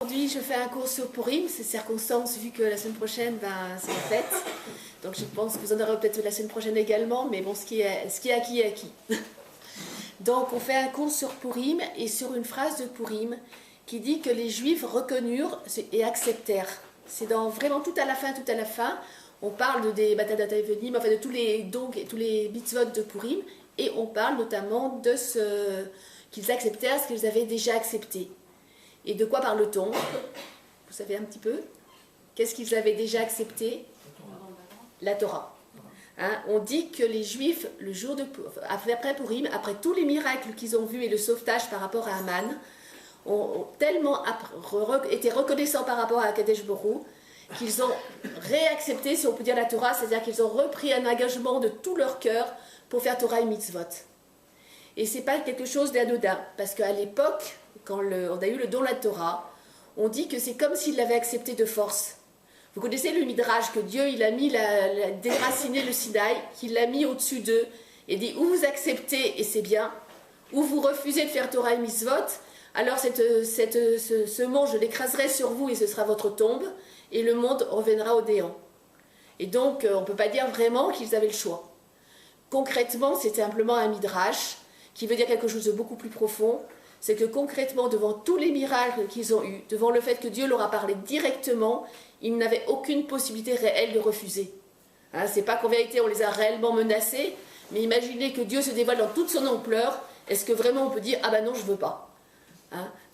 Aujourd'hui, je fais un cours sur Purim, c'est circonstance vu que la semaine prochaine, c'est la fête. Donc je pense que vous en aurez peut-être la semaine prochaine également, mais bon, ce qui est acquis est acquis. Donc on fait un cours sur Purim et sur une phrase de Purim qui dit que les Juifs reconnurent et acceptèrent. C'est vraiment tout à la fin, on parle des Batadat Evenim, enfin de tous les dons et tous les mitzvot de Purim, et on parle notamment de ce qu'ils acceptèrent, ce qu'ils avaient déjà accepté. Et de quoi parle-t-on? Vous savez un petit peu? Qu'est-ce qu'ils avaient déjà accepté? La Torah. On dit que les Juifs, le jour après Purim, après tous les miracles qu'ils ont vus et le sauvetage par rapport à Aman, ont tellement été reconnaissants par rapport à Kadesh Borou qu'ils ont réaccepté, si on peut dire, la Torah, c'est-à-dire qu'ils ont repris un engagement de tout leur cœur pour faire Torah et mitzvot. Et ce n'est pas quelque chose d'anodin, parce qu'à l'époque, quand on a eu le don de la Torah, on dit que c'est comme s'ils l'avaient accepté de force. Vous connaissez le Midrash, que Dieu il a mis déraciné le Sinaï, qu'il l'a mis au-dessus d'eux, et dit ou vous acceptez et c'est bien, ou vous refusez de faire Torah et mitzvot, alors ce monde je l'écraserai sur vous et ce sera votre tombe, et le monde reviendra au néant. Et donc on ne peut pas dire vraiment qu'ils avaient le choix. Concrètement, c'est simplement un Midrash, qui veut dire quelque chose de beaucoup plus profond. C'est que concrètement, devant tous les miracles qu'ils ont eus, devant le fait que Dieu leur a parlé directement, ils n'avaient aucune possibilité réelle de refuser. C'est pas qu'en vérité on les a réellement menacés, mais imaginez que Dieu se dévoile dans toute son ampleur, est-ce que vraiment on peut dire « Ah ben non, je veux pas ».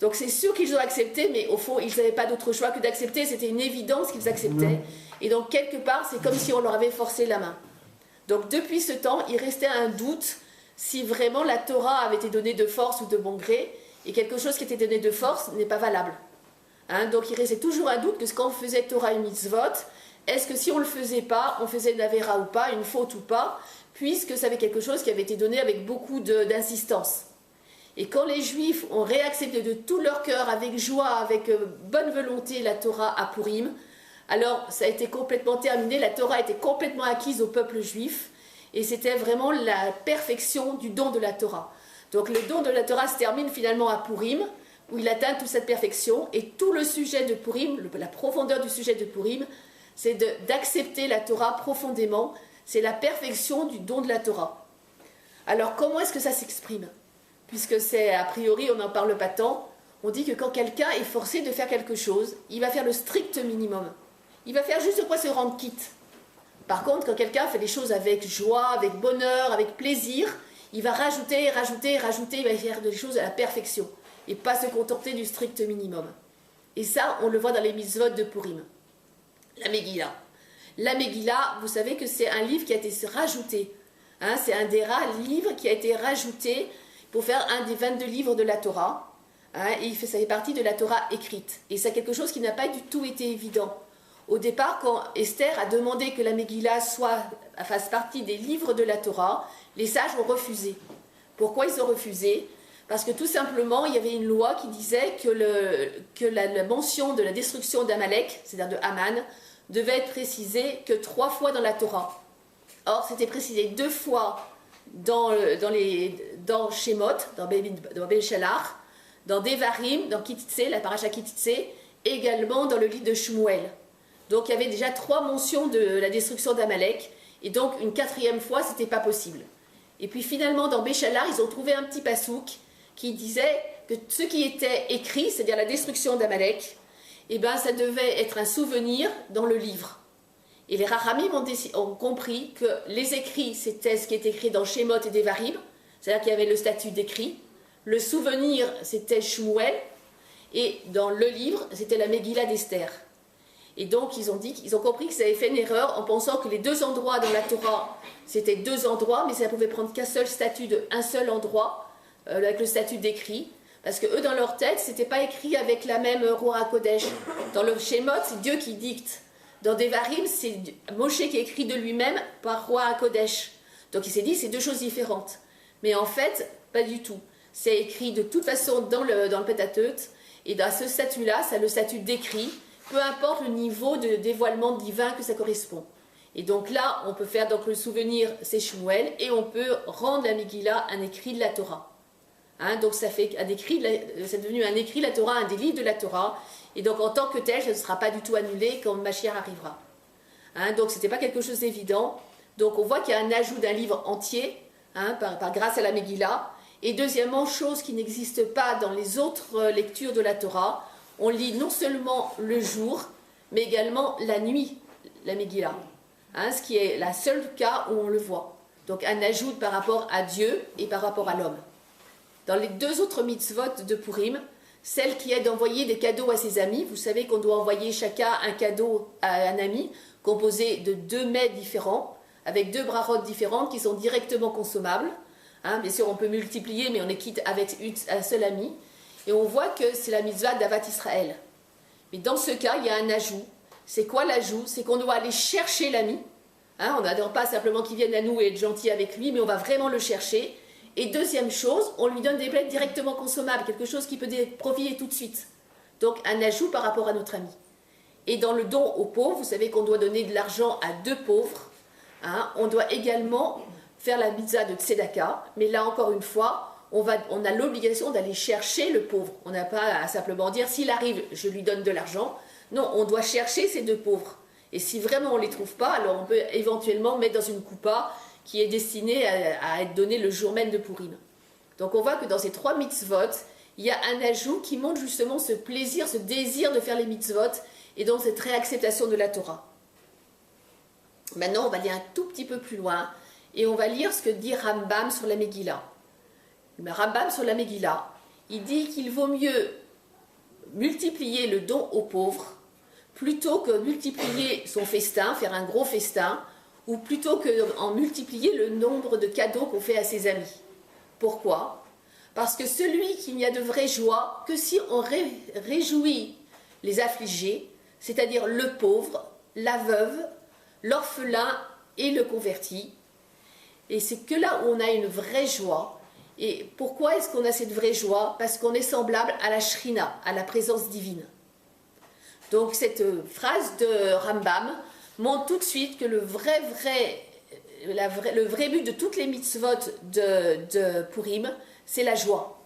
Donc c'est sûr qu'ils ont accepté, mais au fond, ils n'avaient pas d'autre choix que d'accepter, c'était une évidence qu'ils acceptaient. Et donc quelque part, c'est comme si on leur avait forcé la main. Donc depuis ce temps, il restait un doute si vraiment la Torah avait été donnée de force ou de bon gré, et quelque chose qui était donné de force n'est pas valable. Donc il restait toujours un doute que quand on faisait Torah et mitzvot, est-ce que si on ne le faisait pas, on faisait une avéra ou pas, une faute ou pas, puisque ça avait quelque chose qui avait été donné avec beaucoup d'insistance. Et quand les Juifs ont réaccepté de tout leur cœur, avec joie, avec bonne volonté, la Torah à Purim, alors ça a été complètement terminé, la Torah a été complètement acquise au peuple juif, et c'était vraiment la perfection du don de la Torah. Donc le don de la Torah se termine finalement à Purim, où il atteint toute cette perfection, et tout le sujet de Purim, la profondeur du sujet de Purim, c'est d'accepter la Torah profondément, c'est la perfection du don de la Torah. Alors comment est-ce que ça s'exprime? Puisque c'est, a priori, on n'en parle pas tant, on dit que quand quelqu'un est forcé de faire quelque chose, il va faire le strict minimum. Il va faire juste de quoi se rendre quitte. Par contre, quand quelqu'un fait les choses avec joie, avec bonheur, avec plaisir, il va rajouter, il va faire des choses à la perfection, et pas se contenter du strict minimum. Et ça, on le voit dans les mitzvot de Purim. La Megillah. La Megillah, vous savez que c'est un livre qui a été rajouté. C'est un des rares livres qui a été rajouté pour faire un des 22 livres de la Torah. Et ça fait partie de la Torah écrite. Et c'est quelque chose qui n'a pas du tout été évident. Au départ, quand Esther a demandé que la Megillah fasse partie des livres de la Torah, les sages ont refusé. Pourquoi ils ont refusé? Parce que tout simplement, il y avait une loi qui disait que la mention de la destruction d'Amalek, c'est-à-dire de Haman, devait être précisée que 3 fois dans la Torah. Or, c'était précisé 2 fois dans Shemot, dans Béchalach, dans Devarim, dans Kititse, la paracha Kititse, et également dans le livre de Shmuel. Donc il y avait déjà 3 mentions de la destruction d'Amalek, et donc une 4e fois, ce n'était pas possible. Et puis finalement, dans Béchalach, ils ont trouvé un petit passouk qui disait que ce qui était écrit, c'est-à-dire la destruction d'Amalek, ça devait être un souvenir dans le livre. Et les Rachamim ont compris que les écrits, c'était ce qui est écrit dans Shemot et Devarim, c'est-à-dire qu'il y avait le statut d'écrit, le souvenir, c'était Shmuel, et dans le livre, c'était la Megillah d'Esther. Et donc, ils ont compris qu'ils avaient fait une erreur en pensant que les 2 endroits dans la Torah, c'était 2 endroits, mais ça ne pouvait prendre qu'un seul statut d'un seul endroit, avec le statut d'écrit, parce que eux, dans leur tête, ce n'était pas écrit avec la même Ruach HaKodesh. Dans le Shemot, c'est Dieu qui dicte. Dans Devarim, c'est Moshe qui écrit de lui-même par Ruach HaKodesh. Donc il s'est dit, c'est 2 choses différentes. Mais en fait, pas du tout. C'est écrit de toute façon dans le Pentateuch, et dans ce statut-là, c'est le statut d'écrit, peu importe le niveau de dévoilement divin que ça correspond. Et donc là, on peut faire donc le souvenir, c'est Shmuel, et on peut rendre la Megillah un écrit de la Torah. Hein, donc ça fait c'est devenu un écrit, la Torah, un des livres de la Torah. Et donc en tant que tel, ça ne sera pas du tout annulé quand Mashiach arrivera. Hein, donc ce n'était pas quelque chose d'évident. Donc on voit qu'il y a un ajout d'un livre entier, hein, par grâce à la Megillah. Et deuxièmement, chose qui n'existe pas dans les autres lectures de la Torah, on lit non seulement le jour, mais également la nuit, la Megillah. Hein, ce qui est le seul cas où on le voit. Donc un ajout par rapport à Dieu et par rapport à l'homme. Dans les deux autres mitzvot de Purim, celle qui est d'envoyer des cadeaux à ses amis, vous savez qu'on doit envoyer chacun un cadeau à un ami, composé de 2 mets différents, avec 2 brarotes différentes qui sont directement consommables. Hein, bien sûr, on peut multiplier, mais on est quitte avec un seul ami. Et on voit que c'est la mitzvah d'Avat Israël. Mais dans ce cas, il y a un ajout. C'est quoi l'ajout? C'est qu'on doit aller chercher l'ami. Hein, on n'attend pas simplement qu'il vienne à nous et être gentil avec lui, mais on va vraiment le chercher. Et deuxième chose, on lui donne des bleds directement consommables, quelque chose qui peut profiter tout de suite. Donc un ajout par rapport à notre ami. Et dans le don aux pauvres, vous savez qu'on doit donner de l'argent à 2 pauvres. Hein, on doit également faire la mitzvah de tzedaka, mais là encore une fois, on a l'obligation d'aller chercher le pauvre. On n'a pas à simplement dire, s'il arrive, je lui donne de l'argent. Non, on doit chercher ces 2 pauvres. Et si vraiment on ne les trouve pas, alors on peut éventuellement mettre dans une coupa qui est destinée à être donnée le jour même de Purim. Donc on voit que dans ces 3 mitzvot, il y a un ajout qui montre justement ce plaisir, ce désir de faire les mitzvot, et donc cette réacceptation de la Torah. Maintenant, on va aller un tout petit peu plus loin, et on va lire ce que dit Rambam sur la Megillah. Le Rambam sur la Megillah, il dit qu'il vaut mieux multiplier le don aux pauvres plutôt que multiplier son festin, faire un gros festin, ou plutôt qu'en multiplier le nombre de cadeaux qu'on fait à ses amis. Pourquoi? Parce que celui qui n'y a de vraie joie que si on réjouit les affligés, c'est-à-dire le pauvre, la veuve, l'orphelin et le converti. Et c'est que là où on a une vraie joie. Et pourquoi est-ce qu'on a cette vraie joie? Parce qu'on est semblable à la Shrina, à la présence divine. Donc cette phrase de Rambam montre tout de suite que le vrai but de toutes les mitzvot de Purim, c'est la joie.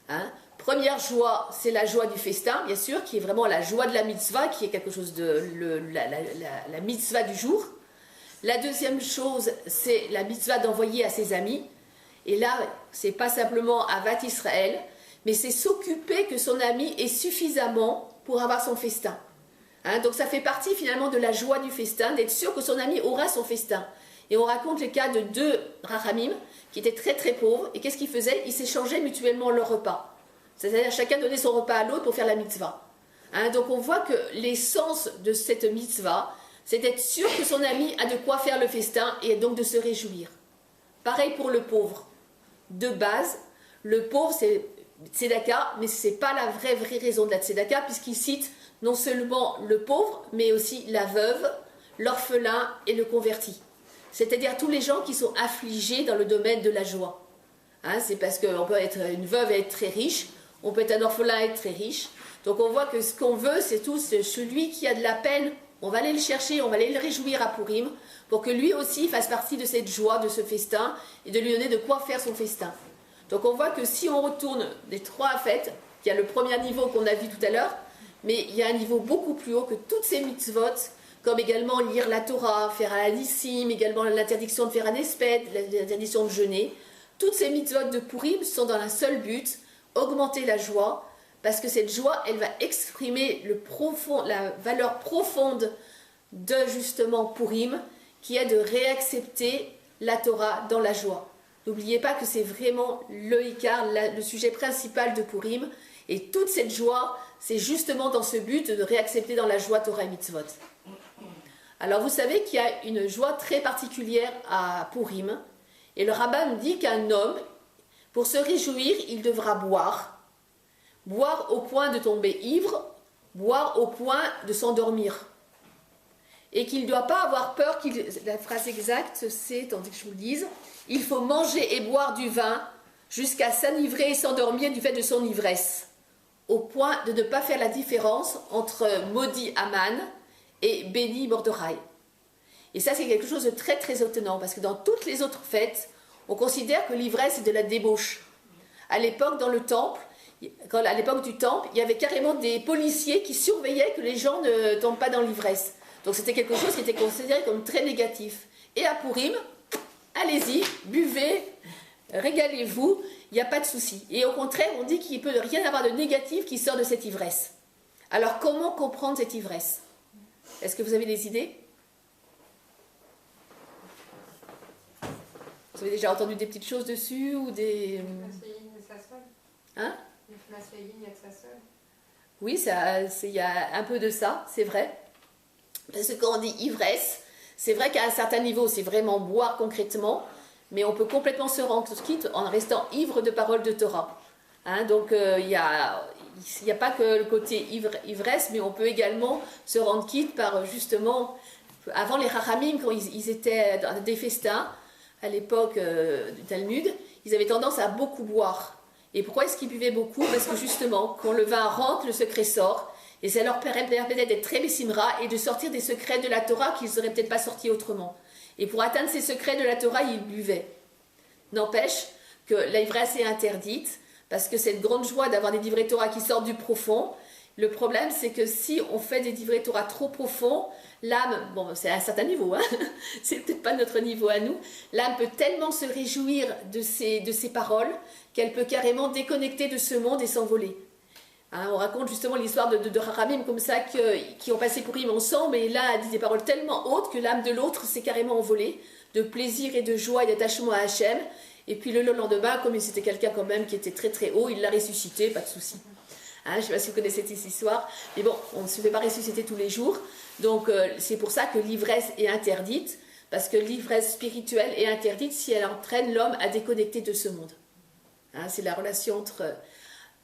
Hein? Première joie, c'est la joie du festin, bien sûr, qui est vraiment la joie de la mitzvah, qui est quelque chose de la mitzvah du jour. La deuxième chose, c'est la mitzvah d'envoyer à ses amis. Et là, c'est pas simplement Avat Israël, mais c'est s'occuper que son ami ait suffisamment pour avoir son festin. Hein, donc ça fait partie finalement de la joie du festin, d'être sûr que son ami aura son festin. Et on raconte le cas de 2 Rachamim qui étaient très très pauvres. Et qu'est-ce qu'ils faisaient? Ils s'échangeaient mutuellement leur repas. C'est-à-dire chacun donnait son repas à l'autre pour faire la mitzvah. Hein, donc on voit que l'essence de cette mitzvah, c'est d'être sûr que son ami a de quoi faire le festin et donc de se réjouir. Pareil pour le pauvre. De base, le pauvre c'est tzedaka, mais ce n'est pas la vraie raison de la tzedaka, puisqu'il cite non seulement le pauvre, mais aussi la veuve, l'orphelin et le converti. C'est-à-dire tous les gens qui sont affligés dans le domaine de la joie. Hein, c'est parce qu'on peut être une veuve et être très riche, on peut être un orphelin et être très riche. Donc on voit que ce qu'on veut, c'est tout celui qui a de la peine, on va aller le chercher, on va aller le réjouir à Purim, pour que lui aussi fasse partie de cette joie, de ce festin, et de lui donner de quoi faire son festin. Donc on voit que si on retourne des 3 fêtes, il y a le premier niveau qu'on a vu tout à l'heure, mais il y a un niveau beaucoup plus haut que toutes ces mitzvot, comme également lire la Torah, faire un nissim, également l'interdiction de faire un espède, l'interdiction de jeûner. Toutes ces mitzvot de Purim sont dans un seul but, augmenter la joie, parce que cette joie, elle va exprimer la valeur profonde de justement Purim, qui est de réaccepter la Torah dans la joie. N'oubliez pas que c'est vraiment le Ikar, le sujet principal de Purim, et toute cette joie, c'est justement dans ce but de réaccepter dans la joie Torah et Mitzvot. Alors vous savez qu'il y a une joie très particulière à Purim, et le Rambam dit qu'un homme, pour se réjouir, il devra boire au point de tomber ivre, boire au point de s'endormir. Et qu'il ne doit pas avoir peur, la phrase exacte c'est, tandis que je vous le dise, il faut manger et boire du vin jusqu'à s'enivrer et s'endormir du fait de son ivresse, au point de ne pas faire la différence entre maudit Aman et béni Mordechai. Et ça c'est quelque chose de très très étonnant, parce que dans toutes les autres fêtes, on considère que l'ivresse est de la débauche. à l'époque dans le temple, à l'époque du temple, il y avait carrément des policiers qui surveillaient que les gens ne tombent pas dans l'ivresse. Donc c'était quelque chose qui était considéré comme très négatif. Et à Pourim, allez-y, buvez, régalez-vous, il n'y a pas de souci. Et au contraire, on dit qu'il ne peut rien avoir de négatif qui sort de cette ivresse. Alors comment comprendre cette ivresse? Est-ce que vous avez des idées? Vous avez déjà entendu des petites choses dessus ou des... Hein? Oui, il y a un peu de ça, c'est vrai. Parce que quand on dit ivresse, c'est vrai qu'à un certain niveau, c'est vraiment boire concrètement, mais on peut complètement se rendre quitte en restant ivre de paroles de Torah. Hein, donc il n'y a pas que le côté ivresse, mais on peut également se rendre quitte par justement, avant les Chachamim, quand ils étaient dans des festins, à l'époque du Talmud, ils avaient tendance à beaucoup boire. Et pourquoi est-ce qu'ils buvaient beaucoup? Parce que justement, quand le vin rentre, le secret sort, et ça leur permettait d'être très bessimra et de sortir des secrets de la Torah qu'ils n'auraient peut-être pas sortis autrement. Et pour atteindre ces secrets de la Torah, ils buvaient. N'empêche que l'ivresse est interdite, parce que c'est une grande joie d'avoir des divrei Torah qui sortent du profond. Le problème, c'est que si on fait des divrei Torah trop profonds, l'âme, bon, c'est à un certain niveau, hein, c'est peut-être pas notre niveau à nous, l'âme peut tellement se réjouir de ces paroles qu'elle peut carrément déconnecter de ce monde et s'envoler. Hein, on raconte justement l'histoire de Chachamim comme ça qui ont passé Pourim ensemble, et là, elle dit des paroles tellement hautes que l'âme de l'autre s'est carrément envolée, de plaisir et de joie et d'attachement à Hachem. Et puis le lendemain, comme c'était quelqu'un quand même qui était très très haut, il l'a ressuscité, pas de souci. Hein, je ne sais pas si vous connaissez cette histoire, mais bon, on ne se fait pas ressusciter tous les jours. Donc c'est pour ça que l'ivresse est interdite, parce que l'ivresse spirituelle est interdite si elle entraîne l'homme à déconnecter de ce monde. Hein, c'est la relation entre...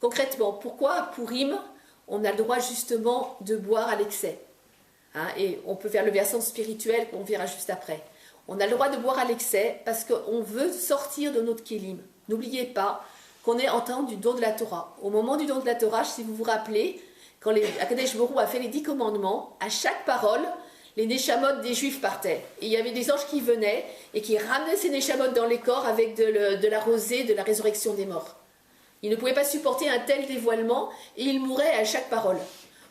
Concrètement, pourquoi à Pourim, on a le droit justement de boire à l'excès? Hein, et on peut faire le versant spirituel qu'on verra juste après. On a le droit de boire à l'excès parce qu'on veut sortir de notre kélim. N'oubliez pas qu'on est en temps du don de la Torah. Au moment du don de la Torah, si vous vous rappelez, quand Akadosh Baruch Hu a fait les 10 commandements, à chaque parole, les neshamot des Juifs partaient. Et il y avait des anges qui venaient et qui ramenaient ces neshamot dans les corps avec de la rosée de la résurrection des morts. Ils ne pouvaient pas supporter un tel dévoilement et ils mouraient à chaque parole.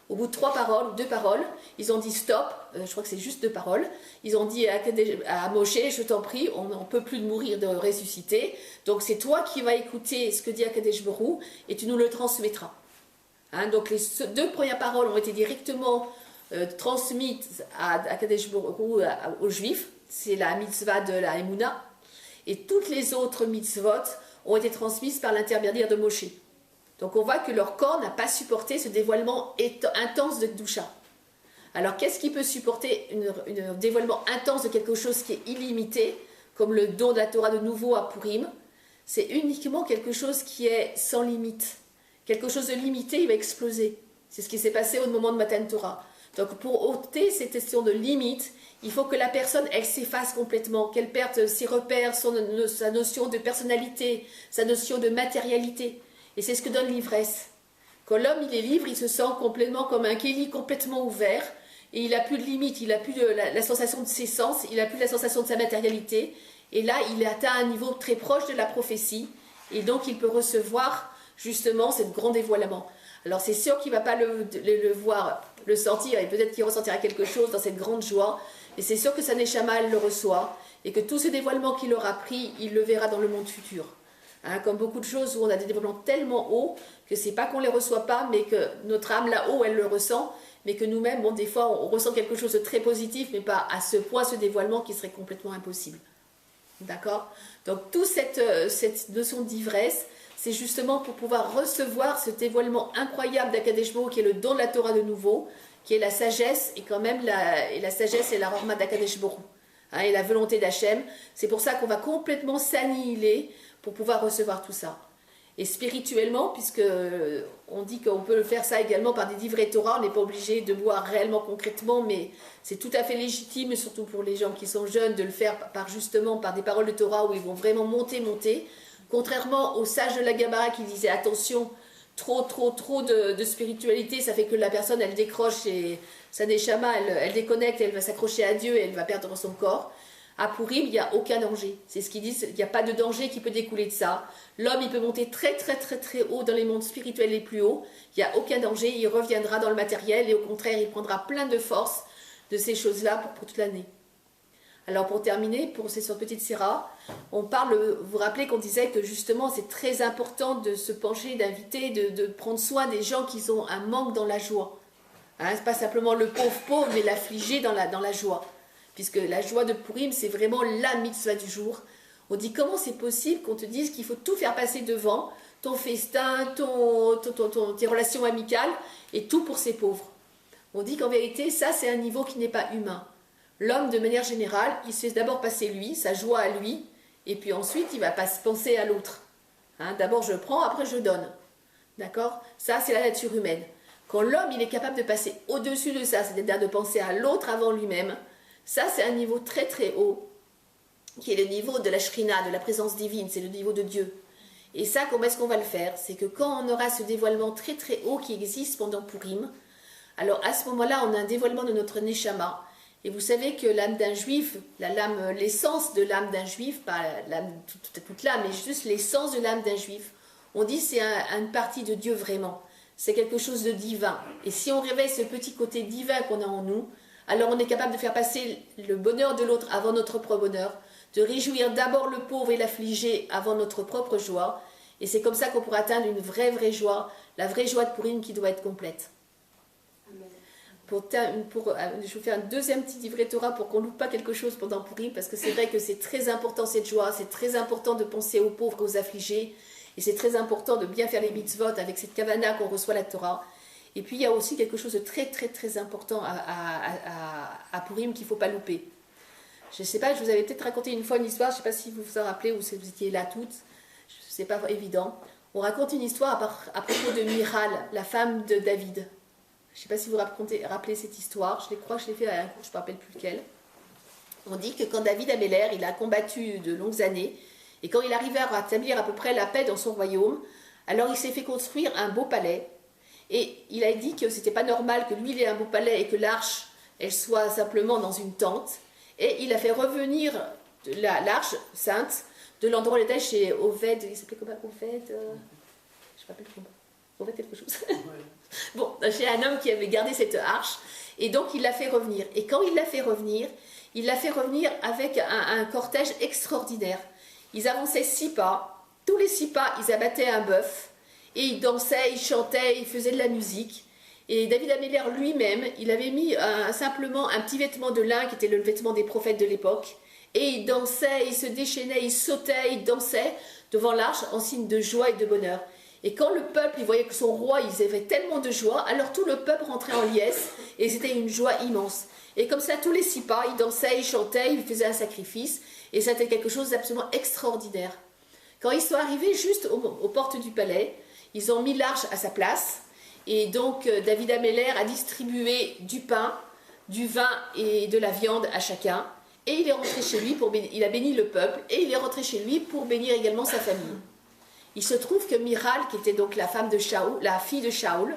Au bout de 3 paroles, 2 paroles, ils ont dit stop, je crois que c'est juste 2 paroles, ils ont dit à Moshe, je t'en prie, on n'en peut plus de mourir, de ressusciter, donc c'est toi qui vas écouter ce que dit Akadosh Baruch Hu et tu nous le transmettras. Hein, donc les 2 premières paroles ont été directement transmises à Akadosh Baruch Hu, aux Juifs, c'est la mitzvah de la Emouna, et toutes les autres mitzvot ont été transmises par l'intermédiaire de Moshe. Donc on voit que leur corps n'a pas supporté ce dévoilement intense de Kedusha. Alors qu'est-ce qui peut supporter un dévoilement intense de quelque chose qui est illimité, comme le don de la Torah de nouveau à Pourim? C'est uniquement quelque chose qui est sans limite. Quelque chose de limité, il va exploser. C'est ce qui s'est passé au moment de Matan Torah. Donc pour ôter cette question de limite, il faut que la personne, elle s'efface complètement, qu'elle perde ses repères, sa notion de personnalité, sa notion de matérialité. Et c'est ce que donne l'ivresse. Quand l'homme il est libre, il se sent complètement comme un kéli complètement ouvert, et il n'a plus de limite, il n'a plus la sensation de ses sens, il n'a plus la sensation de sa matérialité, et là il atteint un niveau très proche de la prophétie, et donc il peut recevoir justement ce grand dévoilement. Alors c'est sûr qu'il ne va pas le voir, le sentir, et peut-être qu'il ressentira quelque chose dans cette grande joie, mais c'est sûr que sa neshama elle le reçoit, et que tout ce dévoilement qu'il aura pris, il le verra dans le monde futur. Hein, comme beaucoup de choses où on a des développements tellement hauts que c'est pas qu'on les reçoit pas, mais que notre âme là-haut elle le ressent, mais que nous-mêmes, bon, des fois on ressent quelque chose de très positif, mais pas à ce point ce dévoilement qui serait complètement impossible. D'accord? Donc toute cette notion d'ivresse, c'est justement pour pouvoir recevoir ce dévoilement incroyable d'Akadosh Baruch Hu qui est le don de la Torah de nouveau, qui est la sagesse, et quand même la sagesse et la rahma d'Akadosh Baruch Hu. Hein, et la volonté d'Hachem. C'est pour ça qu'on va complètement s'annihiler pour pouvoir recevoir tout ça. Et spirituellement, puisque on dit qu'on peut faire ça également par des divrei Torah, on n'est pas obligé de boire réellement concrètement, mais c'est tout à fait légitime, surtout pour les gens qui sont jeunes, de le faire justement par des paroles de Torah où ils vont vraiment monter. Contrairement aux sages de la Gemara qui disaient attention, trop de spiritualité, ça fait que la personne elle décroche et sa neshama elle déconnecte, elle va s'accrocher à Dieu et elle va perdre son corps. À Pourim, il n'y a aucun danger. C'est ce qu'ils disent, il n'y a pas de danger qui peut découler de ça. L'homme, il peut monter très haut dans les mondes spirituels les plus hauts. Il n'y a aucun danger, il reviendra dans le matériel et au contraire, il prendra plein de force de ces choses-là pour toute l'année. Alors pour terminer, pour cette petite séra, on parle, vous vous rappelez qu'on disait que justement c'est très important de se pencher, d'inviter, de prendre soin des gens qui ont un manque dans la joie. Hein, c'est pas simplement le pauvre, mais l'affligé dans la joie. Puisque la joie de Pourim, c'est vraiment la mitzvah du jour. On dit comment c'est possible qu'on te dise qu'il faut tout faire passer devant, ton festin, tes relations amicales, et tout pour ces pauvres. On dit qu'en vérité, ça c'est un niveau qui n'est pas humain. L'homme, de manière générale, il se fait d'abord passer lui, sa joie à lui, et puis ensuite, il va pas se penser à l'autre. Hein, d'abord, je prends, après, je donne. D'accord? Ça, c'est la nature humaine. Quand l'homme, il est capable de passer au-dessus de ça, c'est-à-dire de penser à l'autre avant lui-même, ça, c'est un niveau très haut, qui est le niveau de la Shrina, de la présence divine, c'est le niveau de Dieu. Et ça, comment est-ce qu'on va le faire? C'est que quand on aura ce dévoilement très haut qui existe pendant Pourim, alors à ce moment-là, on a un dévoilement de notre Neshama. Et vous savez que l'âme d'un juif, l'essence de l'âme d'un juif, pas toute l'âme, mais juste l'essence de l'âme d'un juif, on dit c'est une partie de Dieu vraiment. C'est quelque chose de divin. Et si on réveille ce petit côté divin qu'on a en nous, alors on est capable de faire passer le bonheur de l'autre avant notre propre bonheur, de réjouir d'abord le pauvre et l'affligé avant notre propre joie. Et c'est comme ça qu'on pourra atteindre une vraie joie, la vraie joie de Pourim qui doit être complète. Je vous fais un deuxième petit livret Torah pour qu'on ne loupe pas quelque chose pendant Pourim, parce que c'est vrai que c'est très important cette joie, c'est très important de penser aux pauvres et aux affligés, et c'est très important de bien faire les mitzvot avec cette kavana qu'on reçoit la Torah. Et puis il y a aussi quelque chose de très important à Pourim qu'il ne faut pas louper. Je ne sais pas, je vous avais peut-être raconté une fois une histoire, je ne sais pas si vous vous en rappelez ou si vous étiez là toutes, ce n'est pas évident. On raconte une histoire à propos de Michal, la femme de David. Je ne sais pas si vous rappelez cette histoire, je crois que je l'ai fait à un cours, je ne me rappelle plus lequel. On dit que quand David Améler, il a combattu de longues années, et quand il arrivait à établir à peu près la paix dans son royaume, alors il s'est fait construire un beau palais, et il a dit que c'était pas normal que lui il ait un beau palais et que l'arche, elle soit simplement dans une tente, et il a fait revenir l'arche sainte de l'endroit où elle était chez Oved, il s'appelait comment Oved, je ne me rappelle plus. Oved quelque chose. Bon, chez un homme qui avait gardé cette arche, et donc il l'a fait revenir. Et quand il l'a fait revenir avec un cortège extraordinaire. Ils avançaient 6 pas, tous les 6 pas, ils abattaient un bœuf, et ils dansaient, ils chantaient, ils faisaient de la musique. Et David Améler lui-même, il avait mis simplement un petit vêtement de lin, qui était le vêtement des prophètes de l'époque, et il dansait, il se déchaînait, il sautait, il dansait devant l'arche en signe de joie et de bonheur. Et quand le peuple, il voyait que son roi, il avait tellement de joie, alors tout le peuple rentrait en liesse, et c'était une joie immense. Et comme ça, tous les 6 pas, ils dansaient, ils chantaient, ils faisaient un sacrifice, et c'était quelque chose d'absolument extraordinaire. Quand ils sont arrivés juste aux portes du palais, ils ont mis l'arche à sa place, et donc David Améler a distribué du pain, du vin et de la viande à chacun, et il est rentré chez lui, il a béni le peuple, et il est rentré chez lui pour bénir également sa famille. Il se trouve que Michal, qui était donc la femme de Shaoul, la fille de Shaoul,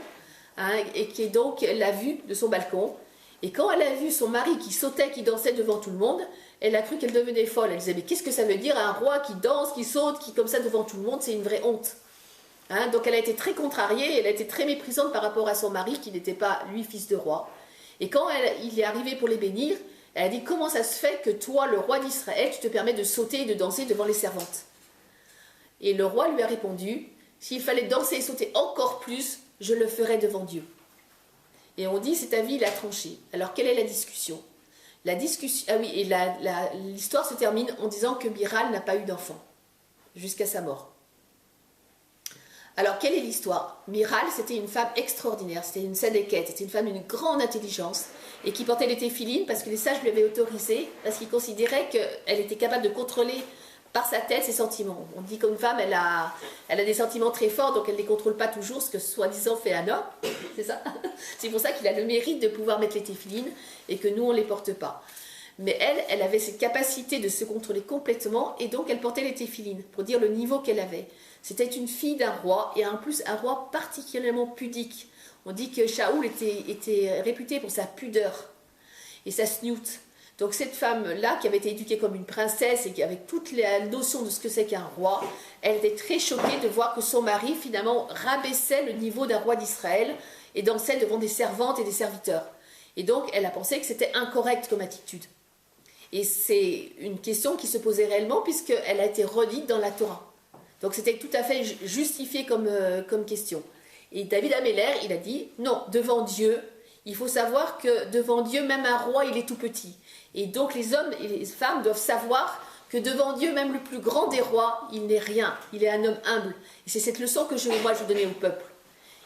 et qui est donc l'a vue de son balcon, et quand elle a vu son mari qui sautait, qui dansait devant tout le monde, elle a cru qu'elle devenait folle. Elle disait, mais qu'est-ce que ça veut dire un roi qui danse, qui saute, qui comme ça devant tout le monde, c'est une vraie honte. Donc elle a été très contrariée, elle a été très méprisante par rapport à son mari, qui n'était pas, lui, fils de roi. Et quand il est arrivé pour les bénir, elle a dit, comment ça se fait que toi, le roi d'Israël, tu te permets de sauter et de danser devant les servantes? Et le roi lui a répondu, s'il fallait danser et sauter encore plus, je le ferais devant Dieu. Et on dit, cet avis, il a tranché. Alors, quelle est la discussion? L'histoire se termine en disant que Michal n'a pas eu d'enfant, jusqu'à sa mort. Alors, quelle est l'histoire? Michal, c'était une femme extraordinaire, c'était une sadéquette, c'était une femme d'une grande intelligence, et qui portait les téphilines parce que les sages lui avaient autorisé, parce qu'ils considéraient qu'elle était capable de contrôler par sa tête ses sentiments. On dit qu'une femme, elle a des sentiments très forts, donc elle ne les contrôle pas toujours, ce que soi-disant fait un homme, c'est ça. C'est pour ça qu'il a le mérite de pouvoir mettre les téphilines, et que nous, on ne les porte pas. Mais elle avait cette capacité de se contrôler complètement, et donc elle portait les téphilines, pour dire le niveau qu'elle avait. C'était une fille d'un roi, et en plus un roi particulièrement pudique. On dit que Shaoul était réputé pour sa pudeur, et sa snoot. Donc cette femme-là, qui avait été éduquée comme une princesse et qui avait toute la notion de ce que c'est qu'un roi, elle était très choquée de voir que son mari, finalement, rabaissait le niveau d'un roi d'Israël et dansait devant des servantes et des serviteurs. Et donc, elle a pensé que c'était incorrect comme attitude. Et c'est une question qui se posait réellement puisqu'elle a été redite dans la Torah. Donc c'était tout à fait justifié comme question. Et David Améler, il a dit, non, devant Dieu, il faut savoir que devant Dieu, même un roi, il est tout petit. Et donc les hommes et les femmes doivent savoir que devant Dieu, même le plus grand des rois, il n'est rien. Il est un homme humble. Et c'est cette leçon que je donnais au peuple.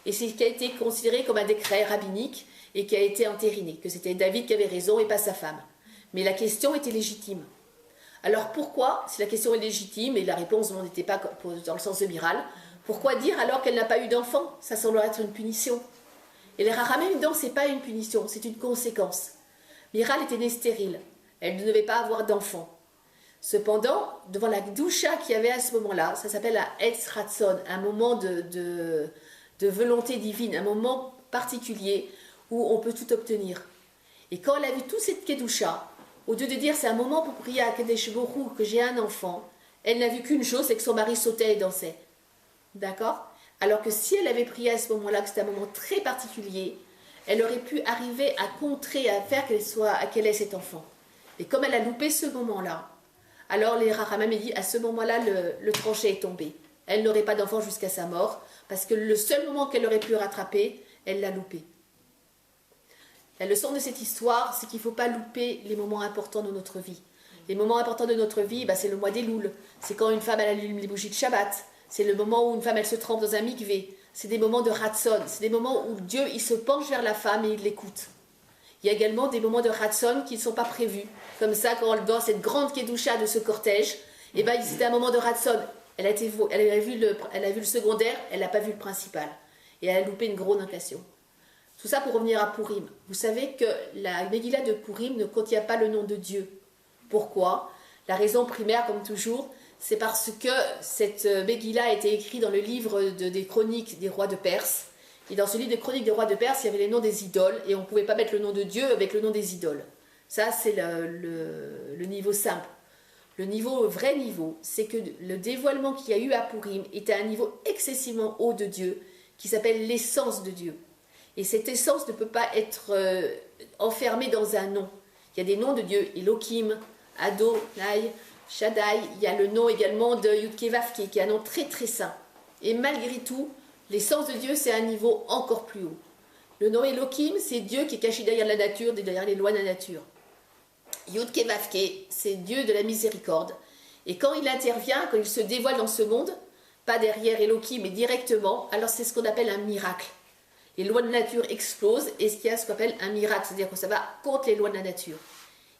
Et c'est ce qui a été considéré comme un décret rabbinique et qui a été entériné, que c'était David qui avait raison et pas sa femme. Mais la question était légitime. Alors pourquoi, si la question est légitime, et la réponse n'était pas dans le sens de Miral, pourquoi dire alors qu'elle n'a pas eu d'enfant? Ça semble être une punition. Et les Rachamim, non, ce n'est pas une punition, c'est une conséquence. Miral était née stérile, elle ne devait pas avoir d'enfant. Cependant, devant la Gdusha qu'il y avait à ce moment-là, ça s'appelle la Etz Ratzon, un moment de volonté divine, un moment particulier où on peut tout obtenir. Et quand elle a vu toute cette Kedusha, au lieu de dire c'est un moment pour prier à Kadesh Borou que j'ai un enfant, elle n'a vu qu'une chose, c'est que son mari sautait et dansait. D'accord? Alors que si elle avait prié à ce moment-là, que c'était un moment très particulier, elle aurait pu arriver à contrer, à faire qu'elle ait cet enfant. Et comme elle a loupé ce moment-là, alors les Rachamim dit à ce moment-là, le tranché est tombé. Elle n'aurait pas d'enfant jusqu'à sa mort, parce que le seul moment qu'elle aurait pu rattraper, elle l'a loupé. La leçon de cette histoire, c'est qu'il ne faut pas louper les moments importants de notre vie. Les moments importants de notre vie, c'est le mois des Louls. C'est quand une femme elle allume les bougies de Shabbat. C'est le moment où une femme elle se trempe dans un mikvé. C'est des moments de Ratson. C'est des moments où Dieu il se penche vers la femme et il l'écoute. Il y a également des moments de Ratson qui ne sont pas prévus. Comme ça, quand dans cette grande Kedusha de ce cortège, c'était un moment de Ratson. Elle a vu le secondaire, elle n'a pas vu le principal. Et elle a loupé une grosse occasion. Tout ça pour revenir à Purim. Vous savez que la Megillah de Purim ne contient pas le nom de Dieu. Pourquoi? La raison primaire, comme toujours, c'est parce que cette Megillah a été écrite dans le livre des chroniques des rois de Perse. Et dans ce livre des chroniques des rois de Perse, il y avait les noms des idoles, et on ne pouvait pas mettre le nom de Dieu avec le nom des idoles. Ça, c'est le niveau simple. Le vrai niveau, c'est que le dévoilement qu'il y a eu à Purim était à un niveau excessivement haut de Dieu, qui s'appelle l'essence de Dieu. Et cette essence ne peut pas être enfermée dans un nom. Il y a des noms de Dieu, Elohim, Adonai, Shaddai. Il y a le nom également de Yud-Keh-Vav-Keh, qui est un nom très très saint. Et malgré tout, l'essence de Dieu, c'est un niveau encore plus haut. Le nom Elohim, c'est Dieu qui est caché derrière la nature, derrière les lois de la nature. Yud-Keh-Vav-Keh, c'est Dieu de la miséricorde. Et quand il intervient, quand il se dévoile dans ce monde, pas derrière Elohim, mais directement, alors c'est ce qu'on appelle un miracle. Les lois de la nature explosent et ce qu'il y a ce qu'on appelle un miracle, c'est-à-dire que ça va contre les lois de la nature.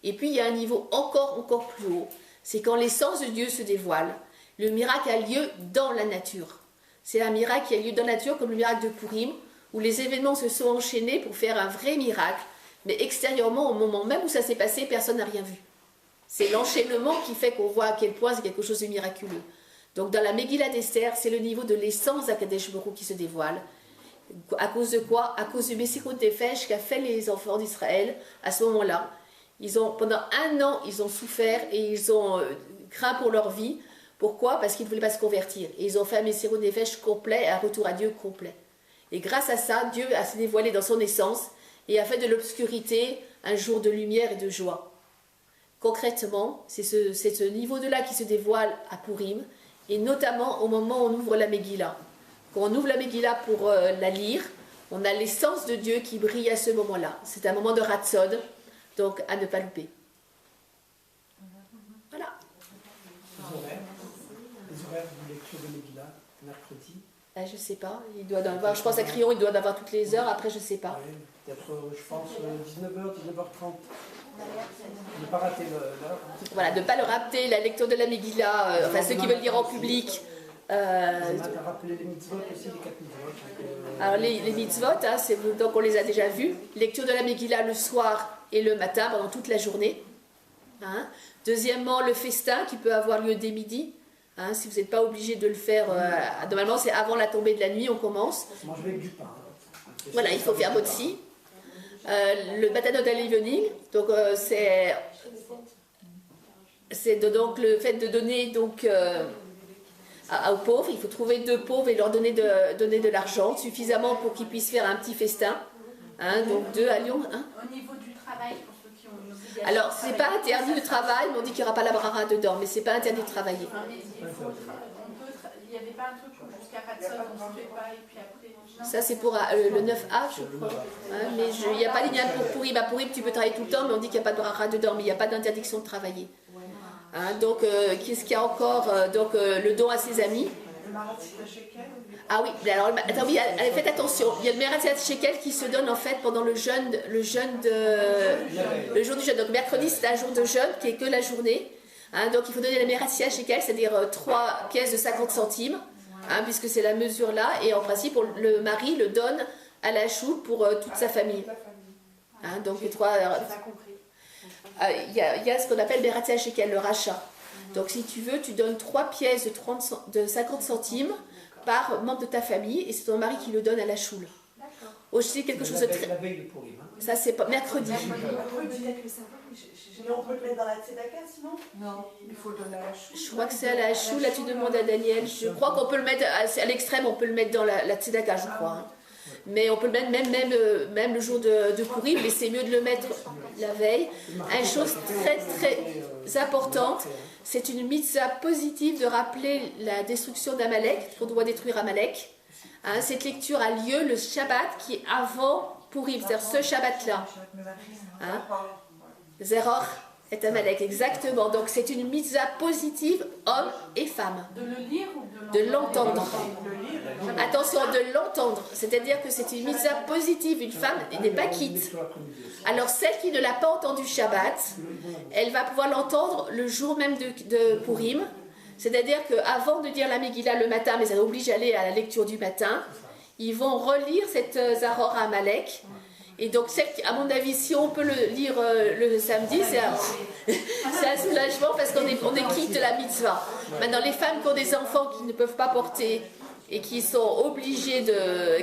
Et puis il y a un niveau encore plus haut, c'est quand l'essence de Dieu se dévoile, le miracle a lieu dans la nature. C'est un miracle qui a lieu dans la nature comme le miracle de Purim, où les événements se sont enchaînés pour faire un vrai miracle, mais extérieurement, au moment même où ça s'est passé, personne n'a rien vu. C'est l'enchaînement qui fait qu'on voit à quel point c'est quelque chose de miraculeux. Donc dans la Megillah d'Esther, c'est le niveau de l'essence d'Akadesh Borou qui se dévoile. À cause de quoi? À cause du Messirut Nefesh qu'a fait les enfants d'Israël à ce moment-là. Pendant 1 an, ils ont souffert et ils ont craint pour leur vie. Pourquoi? Parce qu'ils ne voulaient pas se convertir. Et ils ont fait un Messirut Nefesh complet, un retour à Dieu complet. Et grâce à ça, Dieu a se dévoilé dans son essence et a fait de l'obscurité un jour de lumière et de joie. Concrètement, c'est ce niveau de là qui se dévoile à Purim, et notamment au moment où on ouvre la Megillah. Quand on ouvre la Megillah pour la lire, on a l'essence de Dieu qui brille à ce moment-là. C'est un moment de Ratzod, donc à ne pas louper. Voilà. Les horaires de lecture de Megillah, mercredi. Je ne sais pas, il doit en avoir, je pense à Crillon, il doit en avoir toutes les heures, après je ne sais pas. Oui, peut-être, je pense, 19h, 19h30. Ne pas rater l'heure. Voilà, de ne pas le rater, la lecture de la Megillah, enfin ceux qui veulent lire en public. On a rappelé les mitzvot aussi, les 4 mitzvot. Alors les mitzvot, donc on les a déjà vus. Lecture de la Megillah le soir et le matin, pendant toute la journée. Deuxièmement, le festin qui peut avoir lieu dès midi. Si vous n'êtes pas obligé de le faire, normalement c'est avant la tombée de la nuit, on commence. Manger avec du pain. Voilà, il faut faire motzi. le Matanot à l'Evening, donc c'est donc le fait de donner donc, aux pauvres. Il faut trouver 2 pauvres et leur donner de l'argent, suffisamment pour qu'ils puissent faire un petit festin. Hein, donc 2 à Lyon. Hein. Au niveau du travail, pour ceux qui ont une obligation. Alors, c'est pas interdit de travail, mais on dit qu'il n'y aura pas la brara dedans, mais c'est pas interdit de travailler. Enfin, il n'y avait pas un truc où jusqu'à pas de solde, on ne se fait pas, et puis après... Non. Ça, c'est pour le 9A, je crois. Hein, mais il n'y a pas l'igname pour Pourim. À Pourim, tu peux travailler tout le temps, mais on dit qu'il n'y a pas de brara dedans, mais il n'y a pas d'interdiction de travailler. Hein, donc, qu'est-ce qu'il y a encore le don à ses amis. Ah oui, alors, attends, oui, faites attention. Il y a le Meratsiat Shekel qui se donne en fait pendant le jour du jeûne. Donc, mercredi, c'est un jour de jeûne qui est que la journée. Hein, donc, il faut donner le Meratsiat Shekel, c'est-à-dire 3 pièces de 50 centimes. Hein, puisque c'est la mesure là, et en principe le mari le donne à la choule pour toute sa famille. Hein, donc les 3. Il y a ce qu'on appelle Beratia Shekel, le rachat. Donc si tu veux, tu donnes 3 pièces de 50 centimes par membre de ta famille, et c'est ton mari qui le donne à la choule. Aussi quelque chose de très. La veille de Pourim. Ça c'est pas mercredi. Mais on peut le mettre dans la tzedaka sinon? Non, il faut le donner à la choule. Je crois que c'est à la choule, là tu demandes à Daniel. Je crois qu'on peut le mettre à l'extrême, on peut le mettre dans la tzedaka, je crois. Hein. Mais on peut le mettre même le jour de Pourim, mais c'est mieux de le mettre la veille. Une chose très très importante, c'est une mitzvah positive de rappeler la destruction d'Amalek, qu'on doit détruire Amalek. Hein, cette lecture a lieu le Shabbat qui est avant Pourim, c'est-à-dire ce Shabbat-là. Hein, Zeror et Amalek, exactement. Donc c'est une mitzvah positive, hommes et femmes. De le lire ou de l'entendre. Attention, de l'entendre. C'est-à-dire que c'est une mitzvah positive. Une femme n'est pas quitte. Alors celle qui ne l'a pas entendu Shabbat, elle va pouvoir l'entendre le jour même de Pourim. C'est-à-dire qu'avant de dire la Megillah le matin, mais ça oblige à aller à la lecture du matin, ils vont relire cette Zahor à Amalek. Et donc, à mon avis, si on peut le lire le samedi, c'est un soulagement parce qu'on est quitte la mitzvah. Maintenant, les femmes qui ont des enfants qui ne peuvent pas porter et qui sont obligées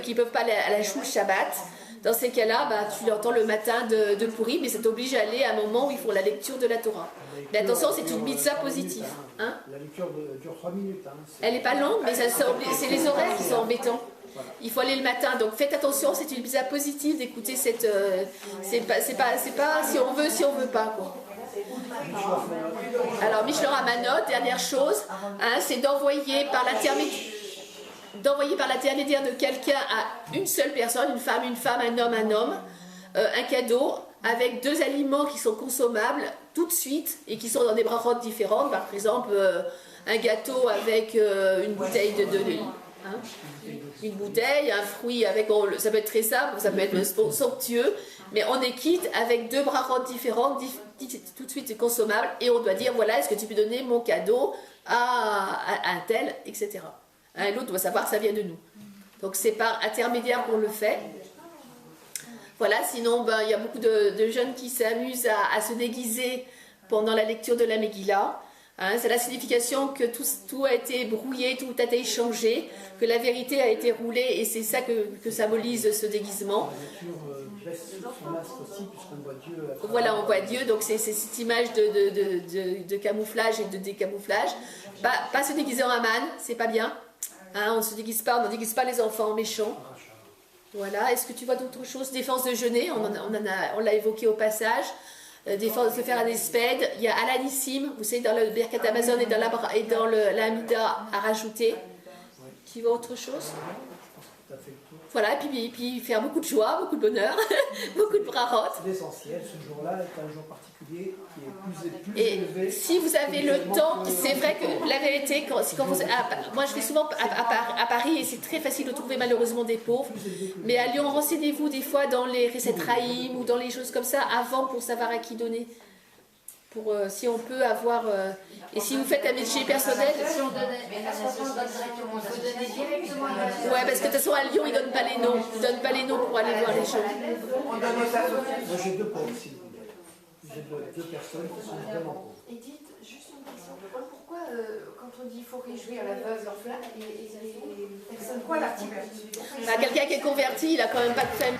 qui ne peuvent pas aller à la choule Shabbat, dans ces cas-là, tu l'entends le matin de Pourim, mais ça t'oblige à aller à un moment où ils font la lecture de la Torah. Mais attention, c'est une mitzvah positive. Hein, la lecture dure 3 minutes. Hein, elle n'est pas longue, mais c'est les horaires qui sont embêtants. Il faut aller le matin, donc faites attention, c'est une mitzvah positive d'écouter cette. C'est pas si on veut, si on veut pas, quoi. Alors, Mishlor Ramanot, dernière chose, hein, c'est d'envoyer par l'intermédiaire de quelqu'un à une seule personne, une femme, un homme, un cadeau avec 2 aliments qui sont consommables tout de suite et qui sont dans des brachotes différentes. Par exemple, un gâteau avec une bouteille de hein, une bouteille, un fruit avec, ça peut être très simple, ça peut être somptueux, mais on est quitte avec 2 brachotes différentes, tout de suite consommables, et on doit dire voilà, est-ce que tu peux donner mon cadeau à un tel, etc. Hein, l'autre doit savoir que ça vient de nous. Donc c'est par intermédiaire qu'on le fait. Voilà, sinon il y a beaucoup de jeunes qui s'amusent à se déguiser pendant la lecture de la Megillah. Hein, c'est la signification que tout a été brouillé, tout a été échangé, que la vérité a été roulée, et c'est ça que symbolise ce déguisement. Voilà, on voit Dieu, donc c'est cette image de camouflage et de décamouflage. Pas se déguiser en Haman, c'est pas bien. Hein, on ne déguise pas les enfants en méchants. Voilà, est-ce que tu vois d'autres choses? Défense de jeûner, on l'a évoqué au passage. Défense de faire un espède. Il y a Alanissim, vous savez, dans le Birkat Amazon et dans la Hamida à rajouter. Tu vois autre chose? Voilà, et puis faire beaucoup de joie, beaucoup de bonheur, beaucoup de brachot. L'essentiel, ce jour-là est un jour particulier qui est plus et élevé. Si vous avez le temps, c'est vrai que la vérité, moi je vais souvent à Paris et c'est très facile de trouver malheureusement des pauvres. Mais à Lyon, renseignez-vous des fois dans les recettes Raïm ou dans les choses comme ça avant pour savoir à qui donner. Si on peut avoir. Et si vous faites un métier personnel. Si on donne, mais la façon donne directement, il faut donner directement. Ouais, parce que de toute façon à Lyon, ils ne donnent pas les noms. Ils ne donnent pas les noms pour aller voir les choses. Moi j'ai 2 pauvres, si vous voulez. J'ai 2 personnes qui sont vraiment pauvres. Et dites, juste une question. Pourquoi, quand on dit qu'il faut réjouir la veuve, l'orphelin, et les personnes. Quoi l'article? Quelqu'un qui est converti, il n'a quand même pas de famille.